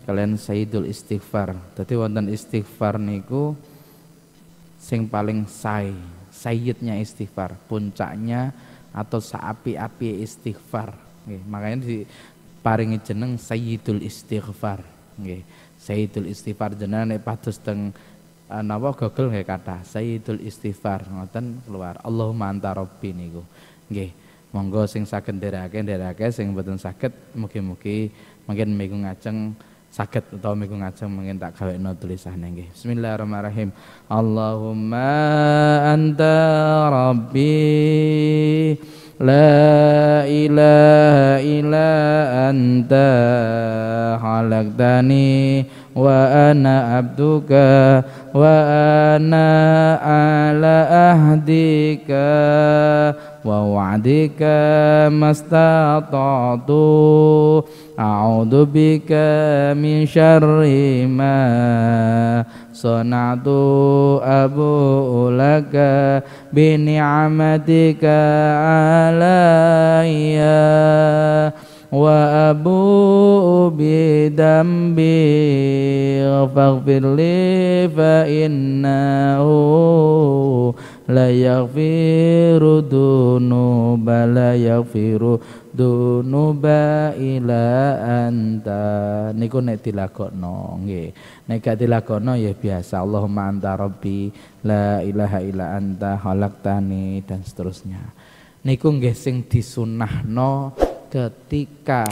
kalian sayyidul istighfar. Dadi wonten istighfar niku sing paling sayyidnya istighfar, puncaknya atau saapi-api istighfar. Nggih, makanya diparingi jeneng sayyidul istighfar. Nggih, sayyidul istighfar jenengan nek pados teng napa Google nggih kathah sayyidul istighfar ngoten keluar Allahumma anta rabbi niku. Nggih, monggo sing saged ndereke sing mboten saged mugi-mugi mungkin minggu ngajeng saged utawa minggu ngajeng mungkin tak gawekno tulisane nggih. Bismillahirrahmanirrahim. Allahumma anta rabbi la ilaha illa anta khalaqtani wa ana abduka wa ana ala ahdika wa wa'dika mastata'tu a'udzu bika min syarri ma sana'tu abu'u laka bi ni'matika alayya wa abu'u bi dambi faghfirli fa innahu la yaghfiru dunuba dunuba ila anta. Niku nek dilakokno nggih, nek gak dilakokno ya biasa Allahumma anta rabbi la ilaha illa anta khalaqtani dan seterusnya. Niku nggih sing disunahno ketika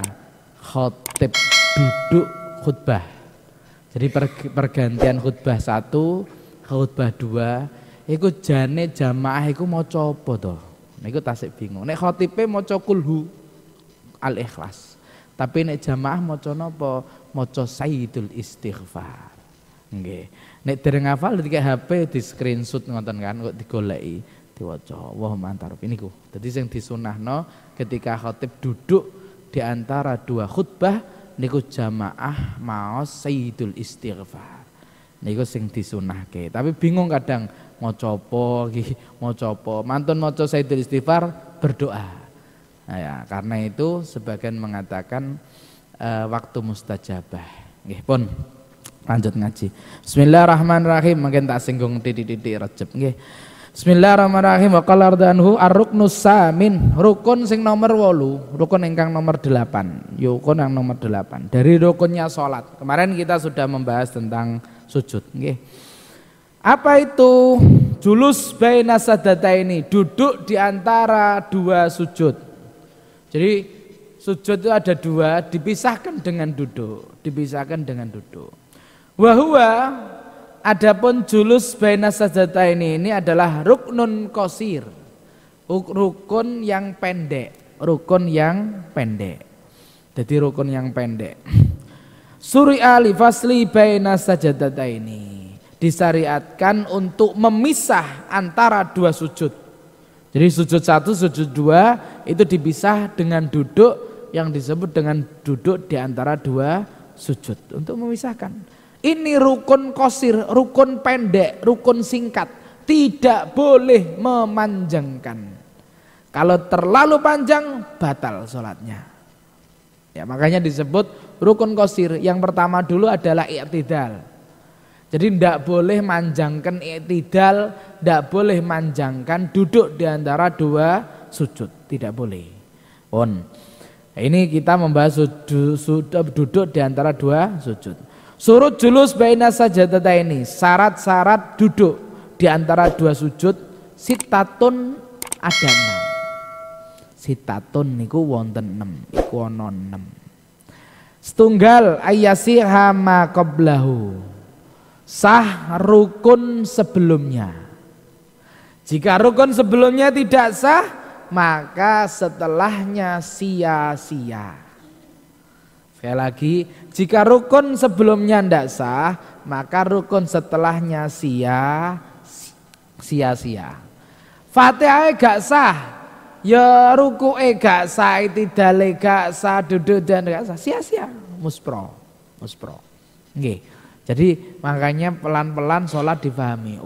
khotib duduk khutbah. Jadi pergantian khutbah 1, khutbah 2, iku jane jamaah iku maca apa to? Niku tasik bingung. Nek khotibe maca kulhu al-ikhlas. Tapi nek jamaah maca napa? Maca sayyidul istighfar. Nggih. Nek dereng hafal dikek HP di screenshot ngoten kan kok digoleki diwaca Allahumma anta rabbi niku. Dadi sing disunahno ketika khatib duduk di antara dua khutbah niku jamaah maos sayyidul istighfar. Niku sing disunahke. Tapi bingung kadang maca apa iki, maca apa. Mantun maca sayyidul istighfar berdoa. Nah, ya, karena itu sebagian mengatakan waktu mustajabah. Nggih pun lanjut ngaji. Bismillahirrahmanirrahim. Mungkin tak singgung titik-titik Rajab nggih. Bismillahirrahmanirrahim. Wa qala ardhanhu ar-ruknus samin, rukun sing nomor 8, rukun ingkang nomor 8. Rukun yang nomor 8 dari rukunnya salat. Kemarin kita sudah membahas tentang sujud nggih. Apa itu julus baina sajdatain, duduk di antara dua sujud. Jadi sujud itu ada dua, dipisahkan dengan duduk, Wa huwa adapun julus baina sajdatain ini adalah ruknun qasir. Rukun yang pendek, Jadi rukun yang pendek. Suri'a li fasli baina sajdataini. Disyariatkan untuk memisah antara dua sujud. Jadi sujud 1, sujud 2 itu dipisah dengan duduk yang disebut dengan duduk di antara dua sujud untuk memisahkan. Ini rukun qasir, rukun pendek, rukun singkat, tidak boleh memanjangkan. Kalau terlalu panjang batal sholatnya. Ya, makanya disebut rukun qasir. Yang pertama dulu adalah i'tidal. Jadi tidak boleh manjangkan i'tidal, tidak boleh manjangkan duduk di antara dua sujud, tidak boleh. Ini kita membahas duduk di antara dua sujud. Surut julus baina sajdataini, syarat-syarat duduk di antara dua sujud sitatun ada 6. Sitatun niku wonten 6, iku ana 6. Setunggal ayyasiha ma qablahu. Sah rukun sebelumnya. Jika rukun sebelumnya tidak sah, maka setelahnya sia-sia. Sekali lagi, jika rukun sebelumnya tidak sah, maka rukun setelahnya sia-sia. Fatihah gak sah, ya ruku'e gak sah, itidale gak sah, duduk dan gak sah, sia-sia, muspro. Nggih. Jadi makanya pelan-pelan sholat difahami.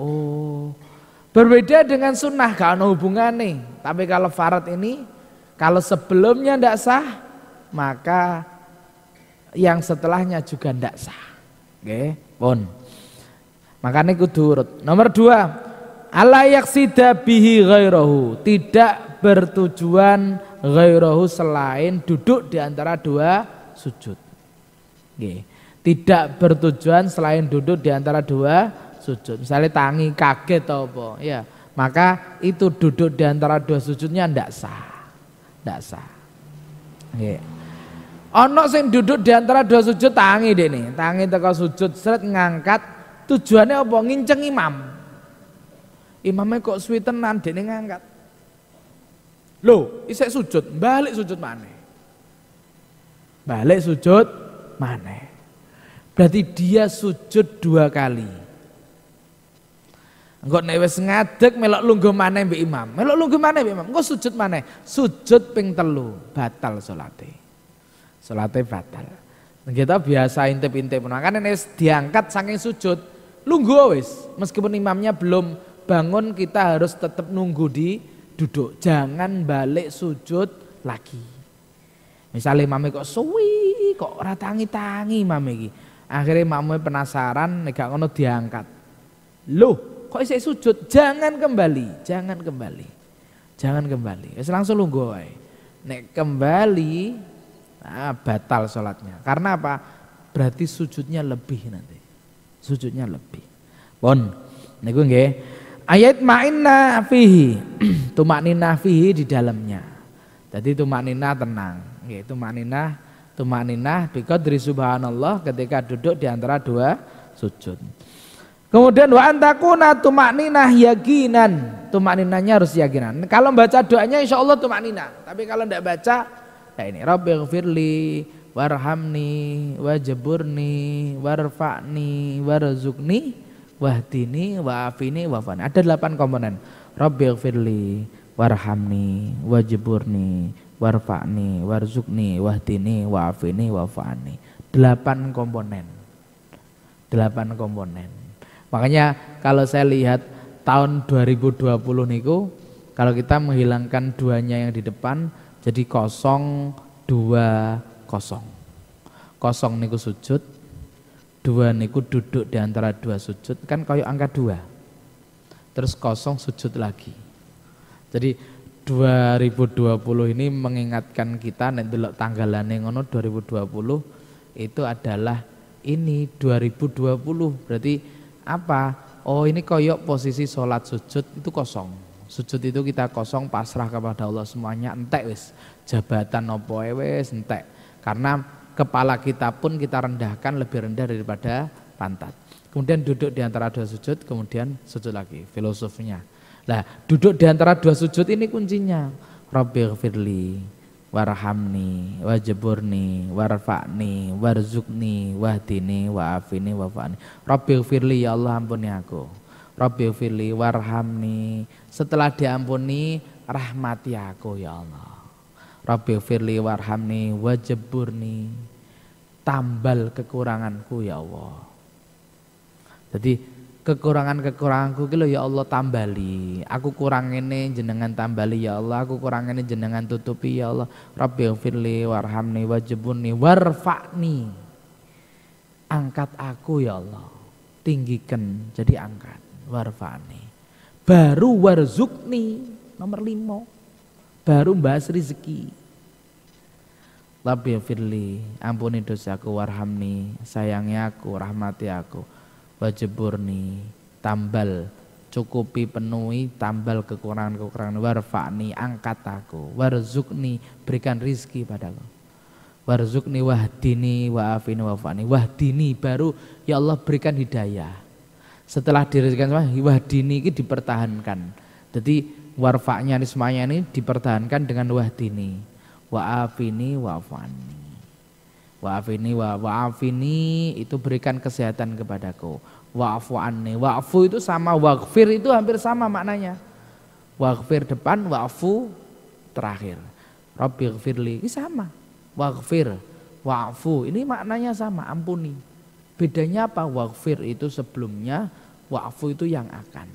Berbeda dengan sunnah gak ada hubungannya. Tapi kalau farad ini, kalau sebelumnya tidak sah, maka yang setelahnya juga ndak sah. Nggih, pun. Makanya kudu urut. Nomor 2, ala yaksida bihi ghairahu, tidak bertujuan ghairahu selain duduk di antara dua sujud. Nggih. Tidak bertujuan selain duduk di antara dua sujud. Misalnya tangi kaget atau apa, ya, maka itu duduk di antara dua sujudnya ndak sah. Ndak sah. Nggih. Ono sing duduk di antara dua sujud tangi dene, tangi teko sujud seret ngangkat, tujuannya apa? Nginceng imam. Imamnya kok suwi tenan dene ngangkat. Loh, isek sujud, balik sujud maneh. Balik sujud maneh. Berarti dia sujud 2 kali. Engko nek wis ngadeg melok lungguh maneh mbek imam. Melok lungguh maneh mbek imam, engko sujud maneh. Sujud ping 3, batal salate. Salate batal. Kita biasa intip-intip, makanya nek diangkat saking sujud, lungguh wis. Meskipun imamnya belum bangun, kita harus tetap nunggu di duduk. Jangan balik sujud lagi. Misalnya imamnya kok suwi, kok ora tangi-tangi imamnya iki. Akhirnya imamnya penasaran, nek gak ngono diangkat. Loh, kok isih sujud? Jangan kembali, jangan kembali. Jangan kembali. Wis langsung lungguh wae. Nek kembali batal sholatnya. Karena apa? Berarti sujudnya lebih nanti. Sujudnya lebih. Pun niku nggih. Ayat ma'inna fihi. Tumakninah fihi di dalamnya. Jadi tumakninah tenang. Nggih, tumakninah biqadri subhanallah ketika duduk di antara dua sujud. Kemudian wa antakuna tumakninah yakinan. Tumakninahnya harus yakinan. Kalau baca doanya insya Allah tumakninah. Tapi kalau tidak baca, ya ini Rabbighfirli warhamni wajburni warfa'ni warzuqni wahdini wa'afini wa'fani. Ada 8 komponen. Rabbighfirli warhamni wajburni warfa'ni warzuqni wahdini wa'afini wa'fani. 8 komponen. 8 komponen. Makanya kalau saya lihat tahun 2020 niku, kalau kita menghilangkan duanya yang di depan, jadi 0, 2, 0. 0 niku sujud, 2 niku duduk di antara dua sujud, kan kayak angka 2. Terus 0 sujud lagi. Jadi 2020 ini mengingatkan kita nek delok tanggalane ngono 2020 itu adalah ini 2020. Berarti apa? Oh, ini koyok posisi sholat sujud itu 0. Sujud itu kita 0, pasrah kepada Allah semuanya, entek wis. Jabatan opo wis entek. Karena kepala kita pun kita rendahkan lebih rendah daripada pantat. Kemudian duduk di antara dua sujud, kemudian sujud lagi. Filosofinya. Nah, duduk di antara dua sujud ini kuncinya. Rabbighfirli warhamni wajburni warfa'ni warzuqni wahdini wa'afini wa'fani. Rabbighfirli, ya Allah ampuni aku. Rabbighfirli warhamni, setelah diampuni rahmati aku ya Allah. Rabbighfirli warhamni wajburni, tambal kekuranganku ya Allah. Jadi kekurangan-kekuranganku ki lho ya Allah tambali. Aku kurang ini jenengan tambali ya Allah, aku kurang ini jenengan tutupi ya Allah. Rabbighfirli warhamni wajburni warfa'ni. Angkat aku ya Allah. Tinggikan jadi angkat. Warfa'ni. Baru warzuqni nomor 5. Baru bahas rezeki. Rabbighfirli, ampuni dosaku, warhamni, sayangi aku, rahmati aku. Wajburni, tambal, cukupi, penuhi, tambal kekurangan-kekurangan. Warfa'ni, angkat aku. Warzuqni, berikan rizki padaku. Warzuqni wahdini wa'afini wa'fani. Wahdini, baru ya Allah berikan hidayah. Setelah dirizikan sama wahdini ini dipertahankan. Jadi warfa'nya ini semuanya ini dipertahankan dengan wahdini. Wa'afini wa'fani. Wa'afini wa'afini itu berikan kesehatan kepadaku. Wa'fu anni. Wa'fu itu sama waghfir itu hampir sama maknanya. Waghfir depan, wa'fu terakhir. Rabbighfirli ini sama. Waghfir, wa'fu ini maknanya sama, ampuni. Bedanya apa? Waghfir itu sebelumnya, wa'fu itu yang akan.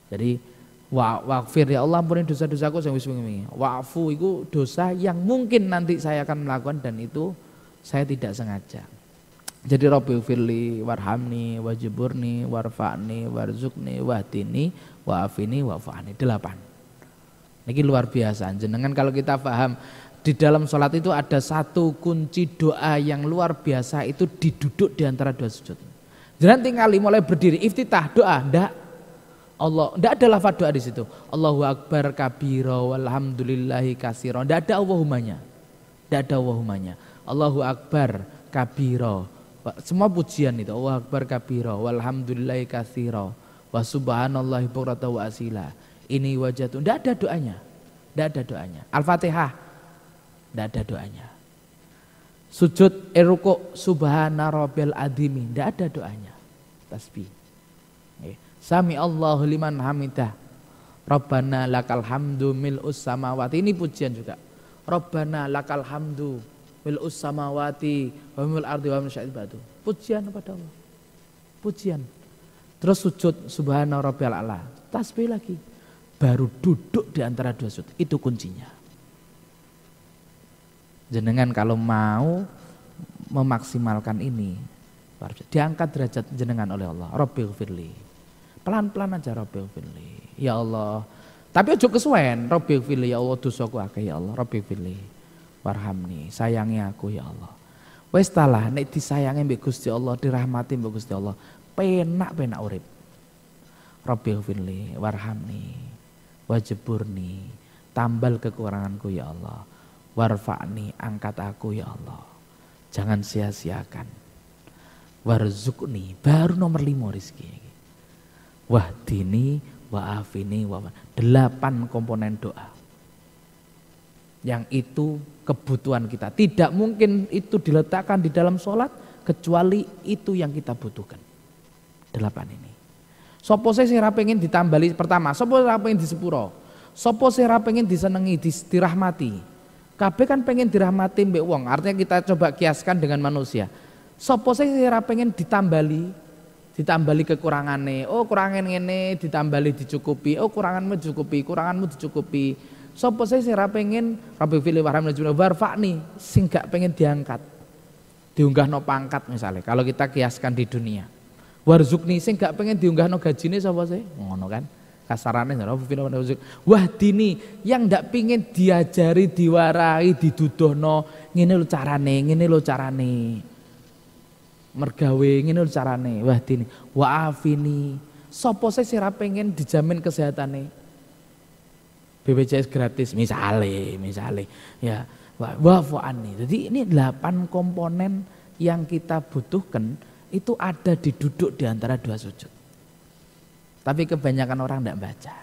Jadi waghfir, ya Allah ampuni dosa-dosaku yang wis wingi. Wa'fu itu dosa yang mungkin nanti saya akan melakukan dan itu Saya tidak sengaja. Jadi Rabbighfirli warhamni wajburni warfa'ni warzuqni wahdini wa'afini wa'fu'ani. 8. Ini luar biasa. Jenengan kalau kita paham di dalam sholat itu ada satu kunci doa yang luar biasa, itu diduduk di antara dua sujud. Jangan tinggali mulai berdiri iftitah doa, ndak Allah, ndak ada lafaz doa di situ. Allahu akbar kabira walhamdulillahi katsira. Ndak ada Allahumanya. Ndak ada Allahumanya. Allahu akbar kabira. Semua pujian itu. Allahu akbar kabira walhamdulillahi katsira wa subhanallahi bukratan wa asila. Ini wajah itu. Ndak ada doanya. Ndak ada doanya. Al-Fatihah. Ndak ada doanya. Sujud ruku subhana rabbil adzimi, ndak ada doanya. Tasbih. Sami Allahu liman hamidah. Rabbana lakal hamdu mil'us samawati. Ini pujian juga. Rabbana lakal hamdu mil'us samawati wa mil'ul ardi wa min syai'il ba'du. Pujian kepada Allah. Pujian. Terus sujud subhana rabbil a'la. Tasbih lagi. Baru duduk di antara dua sujud. Itu kuncinya. Jenengan kalau mau memaksimalkan ini, diangkat derajat jenengan oleh Allah. Rabbighfirli. Pelan-pelan aja Rabbighfirli. Ya Allah. Tapi ojo kesuwen. Rabbighfirli ya Allah dosaku akeh ya Allah. Rabbighfirli. Warhamni. Sayangi aku ya Allah. Wis talah nek disayangi mbek Gusti Allah, dirahmati mbek Gusti Allah, penak-penak urip. Rabbighfirli warhamni wajburni. Tambal kekuranganku ya Allah. Warfa'ni, angkat aku ya Allah. Jangan sia-siakan. Warzuqni, baru nomor 5 rezeki. Wahdini, wa'afini, 8 komponen doa. Yang itu kebutuhan kita. Tidak mungkin itu diletakkan di dalam sholat kecuali itu yang kita butuhkan. 8 ini. Sopo sing ora pengen ditambali pertama, sopo ora pengen disepuro, sopo sing ora pengen disenengi, dirahmati. Kabeh kan pengen dirahmati mbek wong, artinya kita coba kiaskan dengan manusia. Sopo sing ora pengen ditambali kekurangannya. Oh kurangan ngene ditambali dicukupi, oh kuranganmu dicukupi. Sopo sing ora pengen Rabbighfirli warhamni warfa'ni, sing gak pengen diangkat. Diunggahno pangkat misalnya, kalau kita kiaskan di dunia. Warzuqni sing gak pengen diunggahno gajine sapa sih? Ngono kan. Kasarane wahdini yang ndak pingin diajari, diwarai, didudohno ngene lho carane. Mergawe ngene lho carane. Wahdini wa'afini. Sapa sih ora pengen dijamin kesehatane? BPJS gratis misale ya. Wa'fu'ani. Jadi ini 8 komponen yang kita butuhkan itu ada diduduk di antara dua sujud. Tapi kebanyakan orang tidak baca.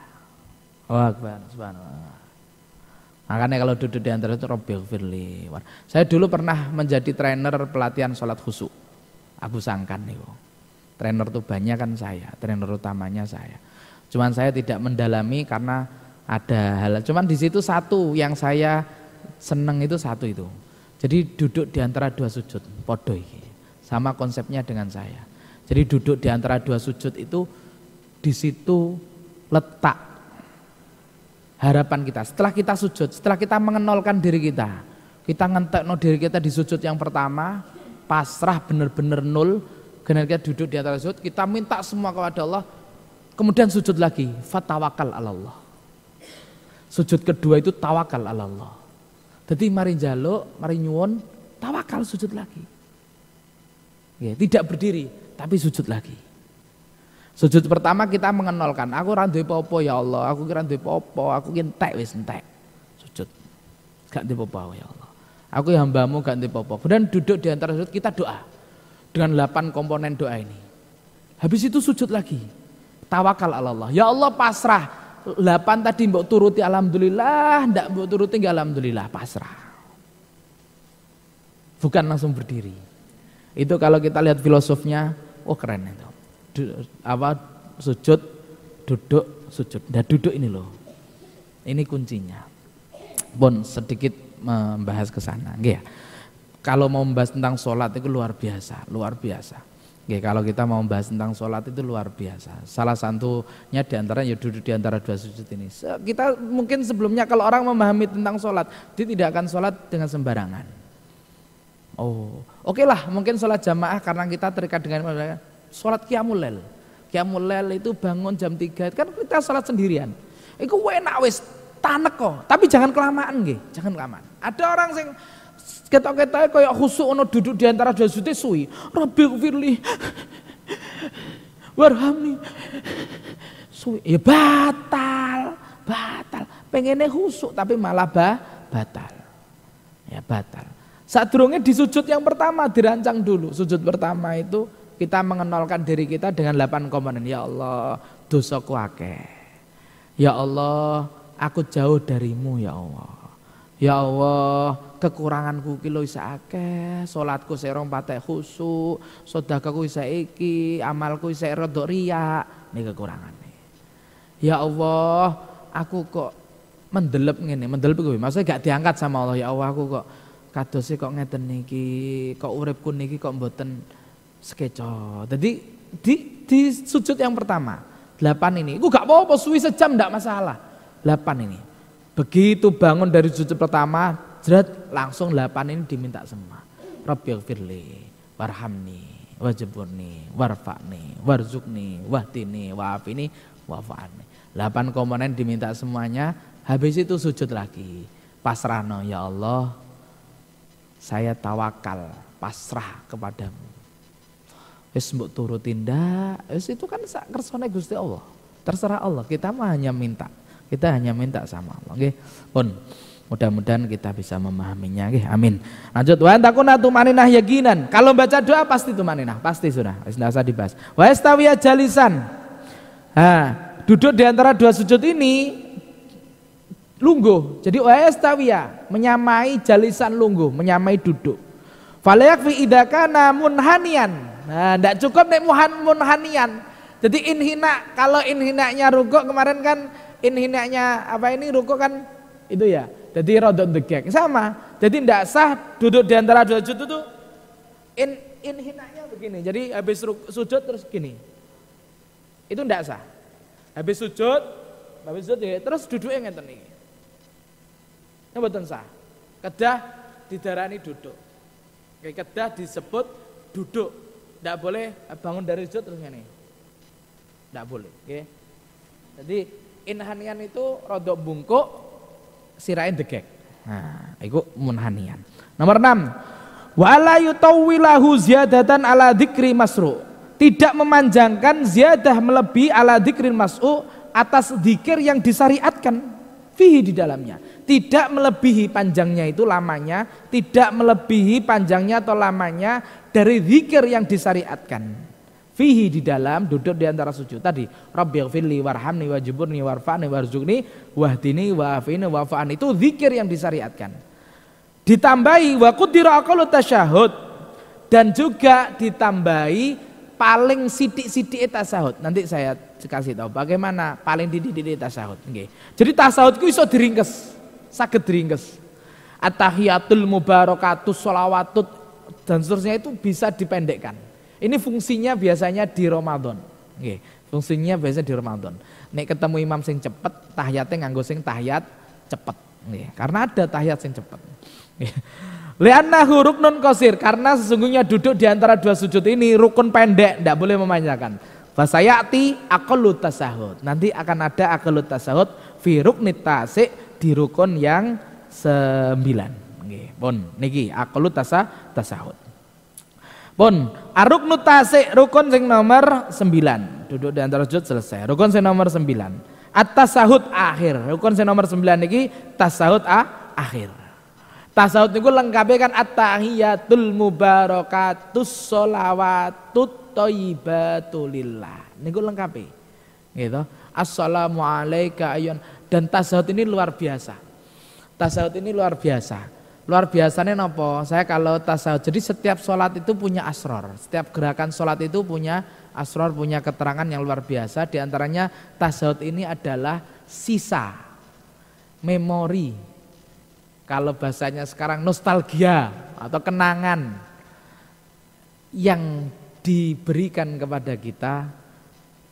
Wah, subhanallah. Makanya kalau duduk di antara itu Rabbighfirli. Saya dulu pernah menjadi trainer pelatihan sholat khusyuk. Abu Sangkan nih. Trainer itu banyak kan saya, trainer utamanya saya. Cuman saya tidak mendalami karena ada hal. Cuman di situ satu yang saya seneng itu satu itu. Jadi duduk di antara dua sujud, podo iki. Sama konsepnya dengan saya. Jadi duduk di antara dua sujud itu di situ letak harapan kita. Setelah kita sujud, setelah kita mengenalkan diri kita ngentekno diri kita di sujud yang pertama, pasrah benar-benar nol, kemudian kita duduk di antara sujud, kita minta semua kepada Allah, kemudian sujud lagi, fatawakal ala Allah. Sujud kedua itu tawakal ala Allah. Jadi mari njaluk, mari nyuwun, tawakal sujud lagi. Ya, tidak berdiri, tapi sujud lagi. Sujud pertama kita mengenalkan, aku ora duwe apa-apa ya Allah, aku ora duwe apa-apa, aku ki entek wis entek. Sujud. Gak duwe apa-apa ya Allah. Aku hambamu gak duwe apa-apa. Kemudian duduk di antara sujud kita doa. Dengan 8 komponen doa ini. Habis itu sujud lagi. Tawakal ala Allah. Ya Allah pasrah. 8 tadi mbok turuti alhamdulillah, ndak mbok turuti enggak alhamdulillah, pasrah. Bukan langsung berdiri. Itu kalau kita lihat filosofnya, oh keren itu. Sujud, duduk, sujud. Nah duduk ini loh, ini kuncinya. Bon sedikit membahas ke sana, ya. Kalau mau membahas tentang sholat itu luar biasa. Ya, kalau kita mau membahas tentang sholat itu luar biasa. Salah satunya diantara ya duduk di antara dua sujud ini. Kita mungkin sebelumnya kalau orang memahami tentang sholat, dia tidak akan sholat dengan sembarangan. Oh, oke lah, mungkin sholat jamaah karena kita terikat dengan sholat qiyamul lail. Qiyamul lail itu bangun jam 3, kan kita sholat sendirian. Iku enak wis tanek kok, tapi jangan kelamaan nggih, jangan kelamaan. Ada orang sing ketok-ketoke koyo khusuk ono duduk di antara dua sujud suwi. Rabbighfirli warhamni. Suwi ya batal. Pengennya khusuk tapi malah batal. Ya batal. Sadurunge di sujud yang pertama dirancang dulu. Sujud pertama itu kita mengenalkan diri kita dengan 8 komponen. Ya Allah, dosaku akeh. Ya Allah, aku jauh darimu ya Allah. Ya Allah, kekuranganku ki lho isa akeh, salatku sik rong patek khusuk, sedekahku isa iki, amalku isa rada riya, niki kekurangane. Ya Allah, aku kok mendelep ngene, mendelep kuwi maksudnya gak diangkat sama Allah. Ya Allah, aku kok kadose kok ngeten niki, kok uripku niki kok mboten sekeco. Jadi di sujud yang pertama 8 ini, gak apa-apa suwi sejam ndak masalah. 8 ini. Begitu bangun dari sujud pertama, langsung 8 ini diminta semua. Rabbighfirli warhamni wajburni warfa'ni warzuqni wahdini wa'afini wa'fa'ni. 8 komponen diminta semuanya. Habis itu sujud lagi. Pasrahno, ya Allah, saya tawakal, pasrah kepadamu. Wis mbok turutin ndak, wis itu kan sak kersane Gusti Allah. Terserah Allah, kita mah hanya minta. Kita hanya minta sama Allah, nggih. Pun mudah-mudahan kita bisa memahaminya, nggih. Amin. Lanjut, wa antakuna tumaninah yakinan. Kalau baca doa pasti tumaninah, pasti sudah. Wis enggak usah dibahas. Wa istawiya jalisan. Duduk di antara dua sujud ini lungguh. Jadi wa istawiya menyamai jalisan lungguh, menyamai duduk. Fala yakfi idza kana munhanian. Nah, enggak cukup nek munhanian. Jadi inhina, kalau inhinanya rukuk kemarin kan inhinanya apa ini rukuk kan itu ya. Jadi rodok degek sama. Jadi tidak sah duduk di antara dua sujud itu inhinanya begini. Jadi habis sujud terus gini. Itu tidak sah. Habis sujud ya, terus duduknya ngeten iki. Ini mboten sah. Kedah didarani duduk. Kedah disebut duduk. Tidak boleh bangun dari sujud terus ngene. Tidak boleh, okay. Jadi inhanian itu rodok bungkuk, sirain degek. Nah, itu munhanian. Nomor 6. Wa la yutawwilahu ziyadatan ala dzikri masru. Tidak memanjangkan ziyadah melebihi ala dzikrin mas'u atas zikir yang disyariatkan fihi di dalamnya. Tidak melebihi panjangnya itu lamanya, tidak melebihi panjangnya atau lamanya dari zikir yang disyariatkan. Fihi di dalam duduk di antara sujud tadi. Rabbighfirli warhamni wajburni warfa'ni warzuqni wahdini wa'afini wa'fa'ni, itu zikir yang disyariatkan. Ditambahi wa qudira aqallu tasyahud, dan juga ditambahi paling sidik-sidik tasyahud. Nanti saya kasih tahu bagaimana paling didik-didik tasyahud. Okay. Jadi tasyahud itu iso diringkes, saged diringkes. At-tahiyatul mubarakatus sholawatut dan seterusnya itu bisa dipendekkan. Ini fungsinya biasanya di Ramadan. Nggih, fungsinya biasanya di Ramadan. Nek ketemu imam sing cepet, tahiyate nganggo sing tahiyat cepet. Nggih, karena ada tahiyat sing cepet. Li'annahu ruknun qasir, karena sesungguhnya duduk di antara dua sujud ini rukun pendek, tidak boleh memanjangkan. Fasayati aqallut tasahud. Nanti akan ada aqallut tasahud fi ruknit tasik, di rukun yang 9. Nggih, pun niki aqallut tasahud. Pun aruknu tasik, rukun sing nomor 9. Duduk di antara sujud selesai. Rukun sing nomor 9. At-tasahud akhir. Rukun sing nomor 9 niki tasahud akhir. Tasahud niku lengkapnya kan at-tahiyatul mubarakatus sholawatut thayyibatulillah. Niku lengkapi. Gitu. Assalamu alayka ayyuhan. Dan tasahud ini luar biasa. Tasahud ini luar biasa. Luar biasanya nopo, saya kalau tasawuf, jadi setiap sholat itu punya asror, setiap gerakan sholat itu punya asror, punya keterangan yang luar biasa. Di antaranya tasawuf ini adalah sisa, memori, kalau bahasanya sekarang nostalgia atau kenangan yang diberikan kepada kita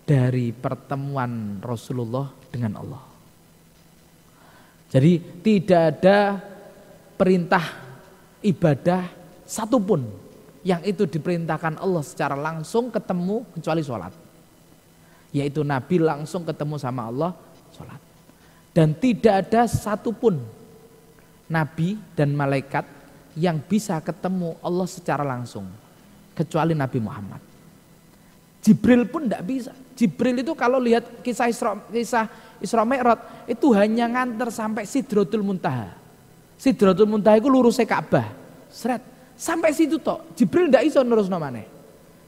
dari pertemuan Rasulullah dengan Allah. Jadi tidak ada perintah ibadah satupun yang itu diperintahkan Allah secara langsung ketemu kecuali sholat. Yaitu Nabi langsung ketemu sama Allah, sholat. Dan tidak ada satupun Nabi dan malaikat yang bisa ketemu Allah secara langsung kecuali Nabi Muhammad. Jibril pun tidak bisa. Jibril itu kalau lihat kisah Isra Mi'raj itu hanya nganter sampai Sidratul Muntaha. Sidratul Muntaha itu lurusnya Ka'bah. Seret. Sampai situ toh. Jibril tidak bisa nerusno maneh.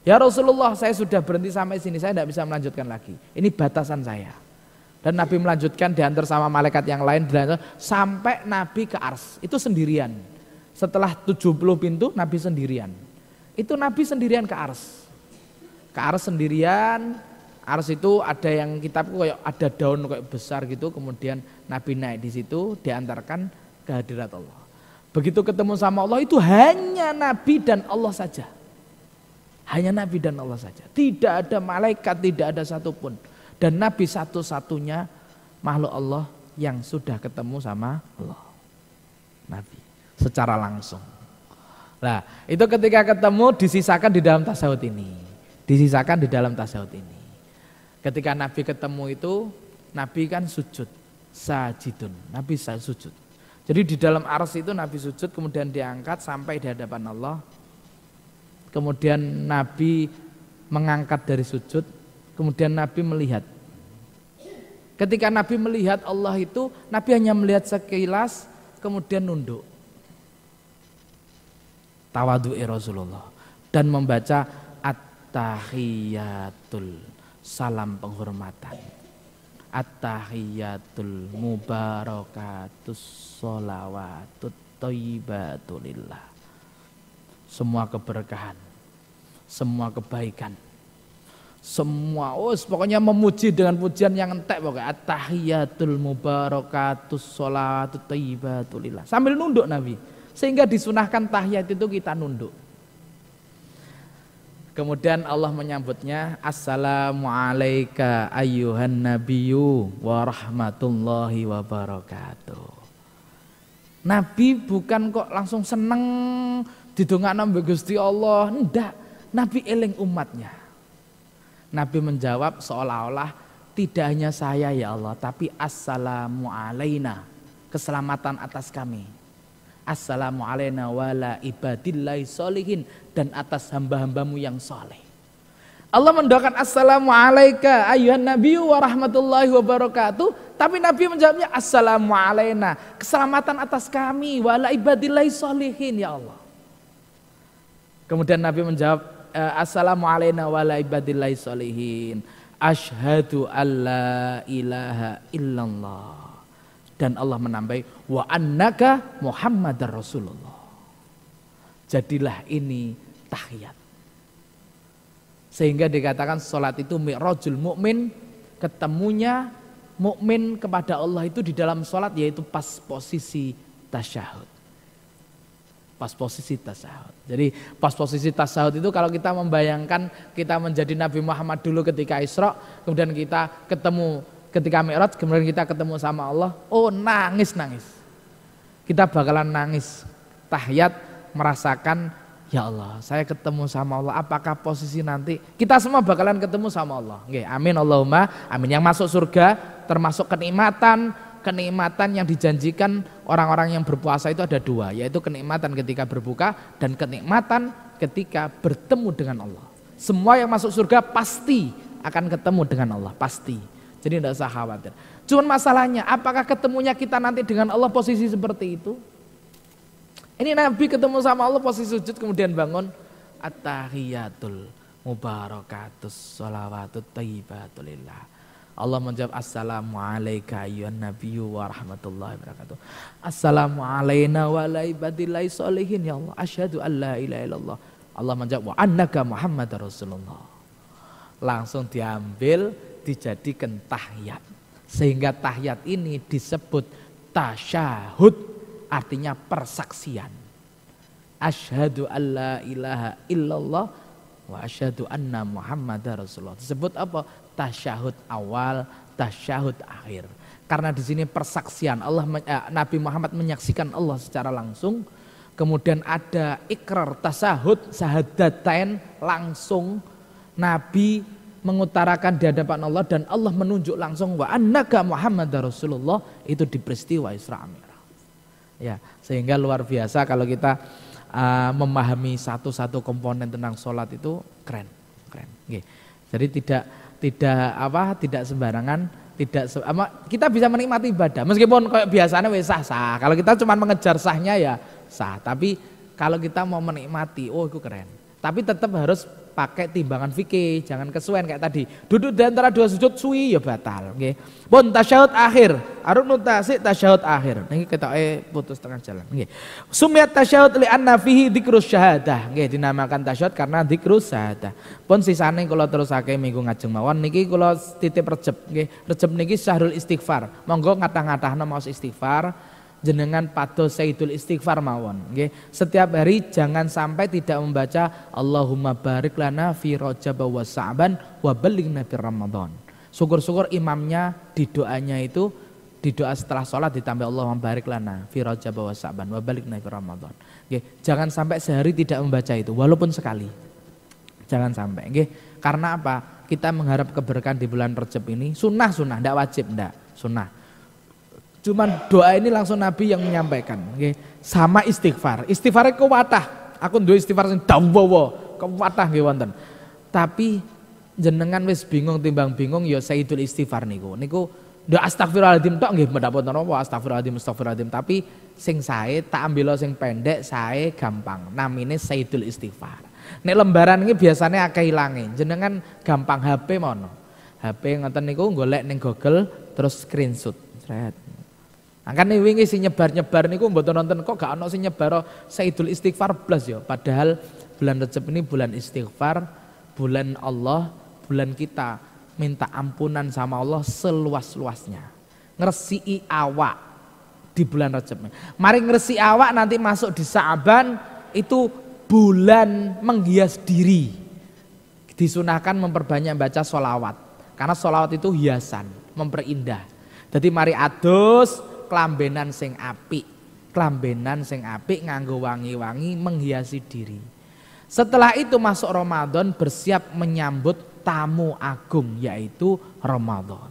Ya Rasulullah, saya sudah berhenti sampai sini, saya tidak bisa melanjutkan lagi. Ini batasan saya. Dan Nabi melanjutkan diantar sama malaikat yang lain sampai Nabi ke Ars. Itu sendirian. Setelah 70 pintu Nabi sendirian. Itu Nabi sendirian ke Ars. Ke Ars sendirian. Ars itu ada yang kitabku kayak ada daun kayak besar gitu, kemudian Nabi naik di situ diantarkan ke hadirat Allah. Begitu ketemu sama Allah itu hanya Nabi dan Allah saja. Hanya Nabi dan Allah saja. Tidak ada malaikat, tidak ada satupun. Dan Nabi satu-satunya makhluk Allah yang sudah ketemu sama Allah. Nabi secara langsung. Nah, itu ketika ketemu disisakan di dalam tasawuf ini. Disisakan di dalam tasawuf ini. Ketika Nabi ketemu itu, Nabi kan sujud, sajidun. Nabi sujud. Jadi di dalam ars itu Nabi sujud, kemudian diangkat sampai di hadapan Allah. Kemudian Nabi mengangkat dari sujud, kemudian Nabi melihat. Ketika Nabi melihat Allah itu, Nabi hanya melihat sekilas, kemudian nunduk. Tawadu'i Rasulullah. Dan membaca at-tahiyatul, salam penghormatan. At-tahiyatul mubarakatus sholawatut thayyibatulillah. Semua keberkahan, semua kebaikan, semua pokoknya memuji dengan pujian yang entek pokoknya. At-tahiyatul mubarakatus sholawatut thayyibatulillah. Sambil nunduk Nabi. Sehingga disunahkan tahiyat itu kita nunduk. Kemudian Allah menyambutnya, Assalamu alayka ayyuhan nabiyyu wa rahmatullahi wa barakatuh. Nabi bukan kok langsung seneng didongakno mbek Gusti Allah, ndak. Nabi eling umatnya. Nabi menjawab seolah-olah tidak hanya saya ya Allah, tapi assalamu alaina, keselamatan atas kami. Assalamu alaina wala ibadillahi sholihin, dan atas hamba-hambamu yang soleh. Allah mendoakan assalamu alaika ayyuhan nabiyyu wa rahmatullahi wa barakatuh, tapi Nabi menjawabnya assalamu alaina, keselamatan atas kami, wala ibadillahi sholihin ya Allah. Kemudian Nabi menjawab assalamu alaina wala ibadillahi sholihin, asyhadu alla ilaha illallah. Dan Allah menambahi wa annaka Muhammadar Rasulullah. Jadilah ini tahiyat. Sehingga dikatakan sholat itu mi'rajul mukmin, ketemunya mukmin kepada Allah itu di dalam sholat, yaitu pas posisi tasyahud. Pas posisi tasyahud. Jadi pas posisi tasyahud itu kalau kita membayangkan kita menjadi Nabi Muhammad dulu ketika Isra, kemudian kita ketemu ketika Mi'raj, kemudian kita ketemu sama Allah, oh nangis. Kita bakalan nangis. Tahiyat merasakan, ya Allah, saya ketemu sama Allah. Apakah posisi nanti kita semua bakalan ketemu sama Allah? Oke, amin Allahumma amin. Yang masuk surga termasuk kenikmatan yang dijanjikan orang-orang yang berpuasa itu ada dua, yaitu kenikmatan ketika berbuka dan kenikmatan ketika bertemu dengan Allah. Semua yang masuk surga pasti akan ketemu dengan Allah, pasti. Jadi tidak usah khawatir. Cuman masalahnya, apakah ketemunya kita nanti dengan Allah posisi seperti itu? Ini Nabi ketemu sama Allah posisi sujud, kemudian bangun. At-tahiyatul mubarakatus sholawatut thayyibatulillah. Allah menjawab assalamu alayka ayyuhan nabiyyu wa rahmatullahi wa barakatuh. Assalamu alayna wa ala ibadillahi sholihin ya Allah. Asyhadu an la ilaha illallah. Allah menjawab wa annaka Muhammadar Rasulullah. Langsung diambil, dijadikan tahiyat. Sehingga tahiyat ini disebut tasyahud, artinya persaksian. Asyhadu an la ilaha illallah wa asyhadu anna Muhammadar Rasulullah. Disebut apa? Tasyahud awal, tasyahud akhir. Karena di sini persaksian, Nabi Muhammad menyaksikan Allah secara langsung, Kemudian ada ikrar tasahud sahadatain, langsung Nabi mengutarakan di hadapan Allah dan Allah menunjuk langsung wa annaka Muhammadar Rasulullah, itu di peristiwa Isra Mi'raj. Ya, sehingga luar biasa kalau kita memahami satu-satu komponen tentang sholat itu keren. Oke. Jadi tidak sembarangan, kita bisa menikmati ibadah meskipun kayak biasanya wes sah. Kalau kita cuma mengejar sahnya ya sah, tapi kalau kita mau menikmati, oh itu keren. Tapi tetap harus pakai timbangan fikih, jangan kesuwen kayak tadi. Duduk di antara dua sujud suwi ya batal, nggih. Pun tasyahud akhir, arep nutasi tasyahud akhir. Niki ketoke putus tengah jalan, nggih. Sumiyat tasyahud li anna fihi dzikrus syahadah, nggih, dinamakan tasyahud karena dzikrus syahadah. Pun sisane kula terusake minggu ngajeng mawon niki kula titip Rejeb, nggih. Rejeb niki syahrul istighfar. Monggo ngatah-ngatahna maos istighfar. Jenengan pados sayyidul istighfar mawon, nggih. Setiap hari jangan sampai tidak membaca Allahumma barik lana fi Rajab wa Sa'ban wa ballighna fi Ramadan. Syukur-syukur imamnya di doanya itu, di doa setelah sholat ditambah Allahumma barik lana fi Rajab wa Sa'ban wa ballighna fi Ramadan. Nggih, jangan sampai sehari tidak membaca itu walaupun sekali. Jangan sampai, nggih. Karena apa? Kita mengharap keberkahan di bulan Rajab ini sunnah, ndak wajib, ndak, sunnah. Cuman doa ini langsung Nabi yang menyampaikan, okay. Sama istighfar. Istighfarnya kuwatah. Aku duwe istighfar sing dawa, kuwatah nggih wonten. Tapi jenengan wis bingung timbang bingung ya sayyidul istighfar niku. Niku doa astagfirullahaladzim tok nggih mendapatkan apa astagfirullahaladzim. Tapi sing sae tak ambil sing pendek, sae gampang. Namine sayyidul istighfar. Nek lembaran iki biasanya akeh ilange. Jenengan gampang HP mono. HP ngoten niku golek ning Google terus screenshot. Sret. Angkane wingi sing nyebar-nyebar niku mboten nonton kok gak ono sing nyebar Sayyidul Istighfar blas ya. Padahal bulan Rejab ini bulan istighfar, bulan Allah, bulan kita minta ampunan sama Allah seluas-luasnya. Ngresiki awak di bulan Rejab. Mari ngresiki awak nanti masuk di Sa'ban itu bulan menghias diri. Disunahkan memperbanyak baca sholawat. Karena sholawat itu hiasan, memperindah. Jadi mari adus klambenan sing apik nganggo wangi-wangi menghiasi diri. Setelah itu masuk Ramadan, bersiap menyambut tamu agung yaitu Ramadan.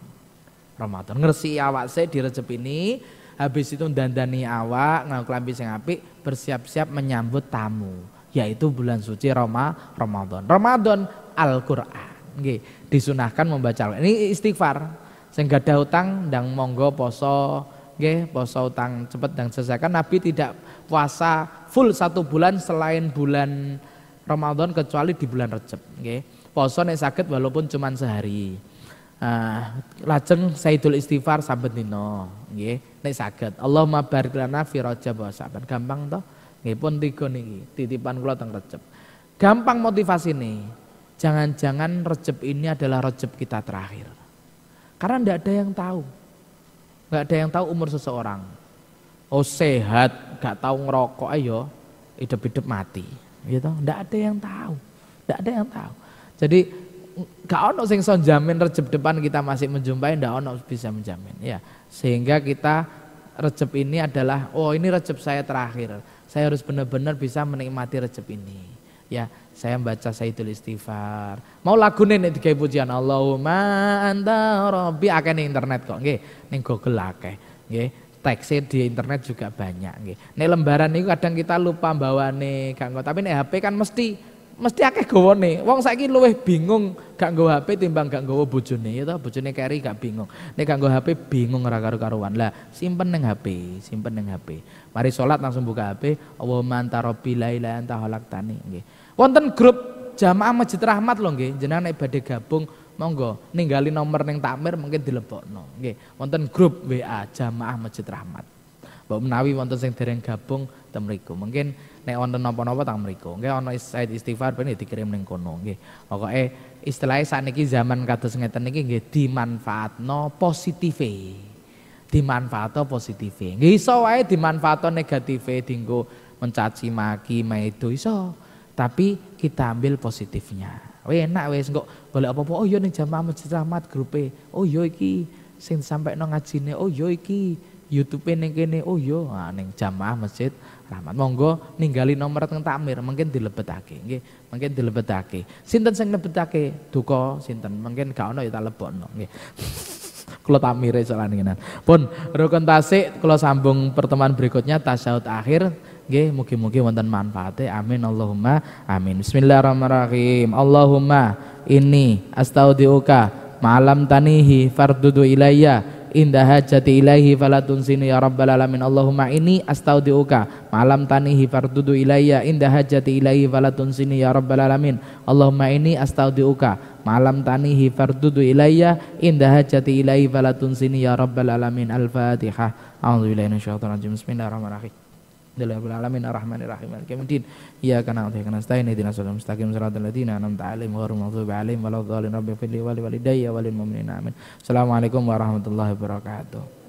Ngresiki awak sik di Rejab ini, habis itu dandani awak nganggo klambi sing apik, bersiap-siap menyambut tamu yaitu bulan suci Ramadan. Ramadan Al-Qur'an. Nggih, disunahkan membaca. Ini istighfar. Sing gadah utang ndang monggo poso. Nggih, poso utang cepet dan selesaikan. Nabi tidak puasa full 1 bulan selain bulan Ramadan kecuali di bulan Rejab. Nggih, poso nek saged walaupun cuma sehari. Lajeng Sayyidul Istighfar saben dina. Nggih, nek saged. Allahumma barik lana fi Rajab wa Sa'ban. Gampang toh? Nggih, pun 3 niki titipan kula teng Rejab. Gampang motivasi nih. Jangan-jangan Rejab ini adalah Rejab kita terakhir. Karena tidak ada yang tahu. Nggak ada yang tahu umur seseorang. Oh sehat, nggak tahu ngerokok ayo, hidup-hidup mati, gitu. Nggak ada yang tahu, nggak ada yang tahu. Jadi nggak ono sing son jamin Rejab depan kita masih menjumpai, nggak ono bisa menjamin. Ya, sehingga kita Rejab ini adalah, oh ini Rejab saya terakhir. Saya harus benar-benar bisa menikmati Rejab ini. Ya, saya baca Sayyidul Istighfar. Mau lagune nek digawe pujian Allahumma anta rabbi akeh ning internet kok nggih, ning Google akeh nggih. Teksnya di internet juga banyak nggih. Nek lembaran niku kadang kita lupa bawane gak nggo, tapi nek HP kan mesti akeh gawane. Wong saiki luwih bingung gak nggo HP timbang gak nggawa bojone ya to, bojone keri gak bingung. Nek gak nggo HP bingung ora karo-karuan. Lah, simpen ning HP. Mari salat langsung buka HP, Allahumma anta rabbi la ilaha anta khalaqtani nggih. Wonten grup jamaah Masjid Rahmat lho nggih, jenengan nek badhe gabung monggo ninggali nomor ning takmir mungkin dilebokno nggih. Wonten grup WA jamaah Masjid Rahmat. Mbok menawi wonten sing dereng gabung teng mriku. Mungkin nek wonten napa-napa teng mriku. Nggih ana Said Istighfar ben dikirim ning kono nggih. Pokoke istilahnya sakniki zaman kados ngeten niki nggih dimanfaatno positive. Dimanfaatno positive. Nggih iso wae dimanfaatno negative dienggo mencaci maki maedo iso. Tapi kita ambil positifnya. Enak wis kok golek apa-apa. Oh iya ning jamaah Masjid Rahmat grupe. Oh iya iki sing sampai nang ngajine. Oh iya iki YouTube ning kene. Oh iya ning jamaah Masjid rahmat. Monggo ninggali nomor teng takmir mungkin dilebetake nggih, mungkin dilebetake. Sinten sing lebetake duka sinten? Mungkin gak ono ya tak lebokno nggih. Kula tamire salaninan. Pun rukun tasik kula sambung pertemuan berikutnya tasyahud akhir nggih mugi-mugi wonten manfaate. Amin Allahumma amin. Bismillahirrahmanirrahim. Allahumma inni astaudiuka ma'alam tanihi fardudu ilayya indah hajati ilaihi falatunsini ya rabbal alamin. Allahumma inni astaudiuka ma'alam tanihi fardudu ilayya indah hajati ilaihi falatunsini ya rabbal alamin. Allahumma inni astaudiuka ma'alam tanihi fardudu ilayya indah hajati ilaihi falatunsini ya rabbal alamin. Al-Fatihah. A'udzubillahi minasyaitonir rajim. Bismillahirrahmanirrahim. Alhamdulillahil alamin arrahmanir rahim maliki yaumiddin iyyaka na'budu wa iyyaka nasta'in ihdinas siratal mustaqim siratal ladzina an'amta 'alaihim ghairil maghdubi 'alaihim waladdallin. Rabbighfir li wa liwalidayya wa lil mu'minina amin. Assalamualaikum warahmatullahi wabarakatuh.